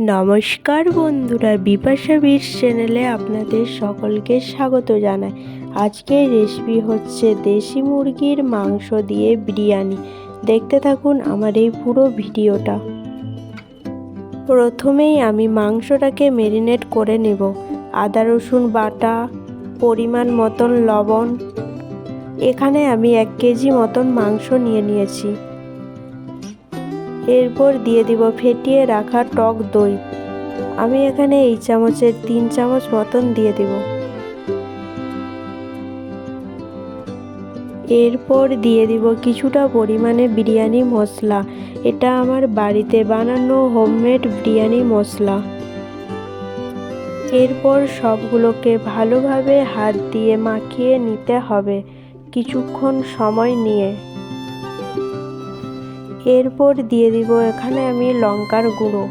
নমস্কার বন্ধুরা, বিপাশা বীর চ্যানেলে আপনাদের সকলকে স্বাগত জানাই। আজকের রেসিপি হচ্ছে দেশি মুরগির মাংস দিয়ে বিরিয়ানি। দেখতে থাকুন আমার এই পুরো ভিডিওটা। প্রথমেই আমি মাংসটাকে ম্যারিনেট করে নেব। আদা রসুন বাটা, পরিমাণ মতন লবণ। এখানে আমি 1 কেজি মতন মাংস নিয়েছি। এরপর দিয়ে দিব ফেটিয়ে রাখা টক দই। আমি এখানে এই চামচের 3 চামচ মতন দিয়ে দিব। এরপর দিয়ে দিব কিছুটা পরিমাণে বিরিয়ানি মশলা। এটা আমার বাড়িতে বানানো হোমমেড বিরিয়ানি মশলা। এরপর সবগুলোকে ভালোভাবে হাত দিয়ে মাখিয়ে নিতে হবে কিছুক্ষণ সময় নিয়ে। এরপর দিয়ে দিব এখানে আমি লঙ্কার গুঁড়ো।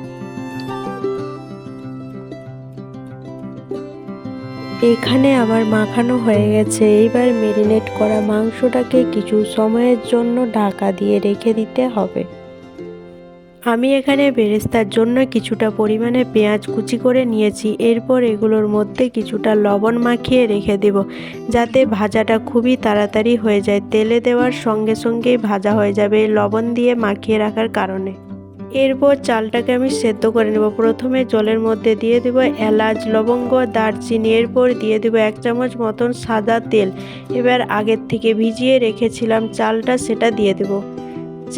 এখানে আমার মাখানো হয়ে গেছে। এইবার ম্যারিনেট করা মাংসটাকে কিছু সময়ের জন্য ঢাকা দিয়ে রেখে দিতে হবে। আমি এখানে বেরেস্তার জন্য কিছুটা পরিমাণে পেঁয়াজ কুচি করে নিয়েছি। এরপর এগুলোর মধ্যে কিছুটা লবণ মাখিয়ে রেখে দেব, যাতে ভাজাটা খুবই তাড়াতাড়ি হয়ে যায়। তেলে দেওয়ার সঙ্গে সঙ্গেই ভাজা হয়ে যাবে লবণ দিয়ে মাখিয়ে রাখার কারণে। এরপর চালটাকে আমি সেদ্ধ করে নেব। প্রথমে জলের মধ্যে দিয়ে দেব এলাচ, লবঙ্গ, দারচিনি। এরপর দিয়ে দেব 1 চামচ মতন সাদা তেল। এবার আগের থেকে ভিজিয়ে রেখেছিলাম চালটা, সেটা দিয়ে দেব।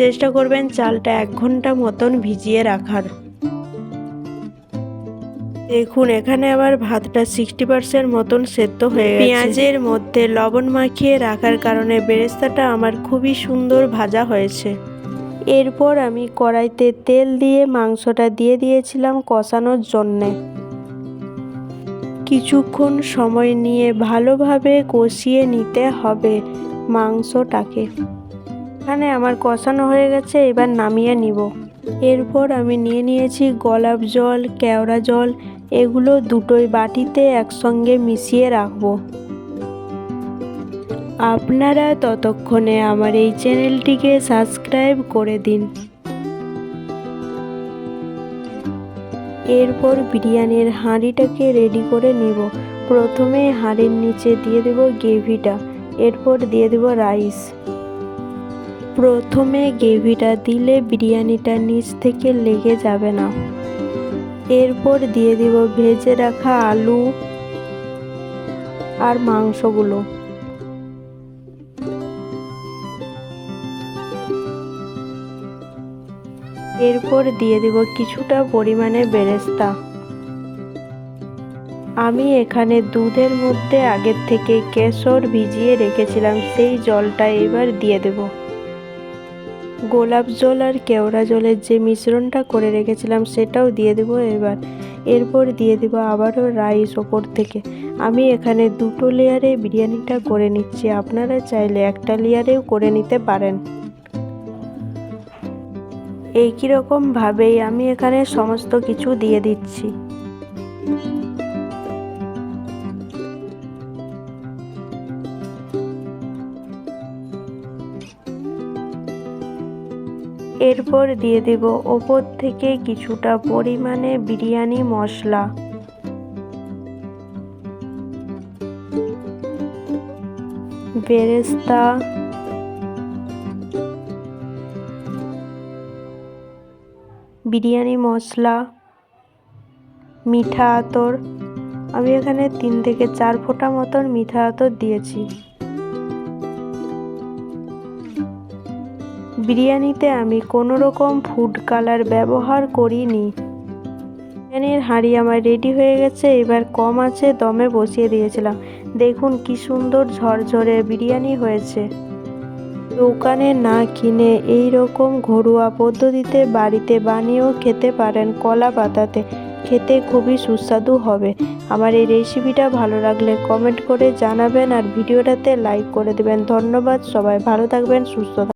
চেষ্টা করবেন চালটা 1 ঘন্টা মতন ভিজিয়ে রাখার। দেখুন এখানে আমার ভাতটা 60% মতন সেদ্ধ হয়ে গেছে। পেঁয়াজের মধ্যে লবণ মাখিয়ে রাখার কারণে বেরেস্তাটা আমার খুবই সুন্দর ভাজা হয়েছে। এরপর আমি কড়াইতে তেল দিয়ে মাংসটা দিয়ে দিয়েছিলাম কষানোর জন্যে। কিছুক্ষণ সময় নিয়ে ভালোভাবে কষিয়ে নিতে হবে মাংসটাকে। এখানে আমার কষানো হয়ে গেছে, এবার নামিয়ে নিব। এরপর আমি নিয়েছি গোলাপ জল, কেওড়া জল। এগুলো দুটোই বাটিতে একসঙ্গে মিশিয়ে রাখবো। আপনারা ততক্ষণে আমার এই চ্যানেলটিকে সাবস্ক্রাইব করে দিন। এরপর বিরিয়ানির হাঁড়িটাকে রেডি করে নেব। প্রথমে হাঁড়ির নিচে দিয়ে দেব গ্রেভিটা, এরপর দিয়ে দেব রাইস। প্রথমে গ্রেভিটা দিলে বিরিয়ানিটা নিচ থেকে লেগে যাবে না। এরপর দিয়ে দেব ভেজে রাখা আলু আর মাংসগুলো। এরপর দিয়ে দেব কিছুটা পরিমাণে বেরেস্তা। আমি এখানে দুধের মধ্যে আগের থেকে কেশর ভিজিয়ে রেখেছিলাম, সেই জলটা এবার দিয়ে দেব। গোলাপ জল আর কেওড়া জলের যে মিশ্রণটা করে রেখেছিলাম সেটাও দিয়ে দেব এবার। এরপর দিয়ে দেব আবারও রাইস ওপর থেকে। আমি এখানে 2 লেয়ারে বিরিয়ানিটা করে নিচ্ছি, আপনারা চাইলে 1 লেয়ারেও করে নিতে পারেন। একই রকম ভাবেই আমি এখানে সমস্ত কিছু দিয়ে দিচ্ছি। এরপর দিয়ে দেব ওপর থেকে কিছুটা পরিমাণে বিরিয়ানি মশলা। বেরেস্তা, বিরিয়ানি মশলা, মিঠা আতর। আমি এখানে 3 থেকে 4 ফোঁটা মতন মিঠা আতর দিয়েছি। বিরিয়ানিতে আমি কোনো রকম ফুড কালার ব্যবহার করিনি। বিরিয়ানির হাঁড়ি আমার রেডি হয়ে গেছে। এবার কম আঁচে দমে বসিয়ে দিয়েছিলাম। দেখুন কি সুন্দর ঝরঝরে বিরিয়ানি হয়েছে। দোকানে না কিনে এই রকম ঘরোয়া পদ্ধতিতে বাড়িতে বানিয়েও খেতে পারেন কলা পাতাতে। খেতে খুবই সুস্বাদু হবে। আমার এই রেসিপিটা ভালো লাগলে কমেন্ট করে জানাবেন আর ভিডিওটাতে লাইক করে দেবেন। ধন্যবাদ, সবাই ভালো থাকবেন, সুস্থ থাকবেন।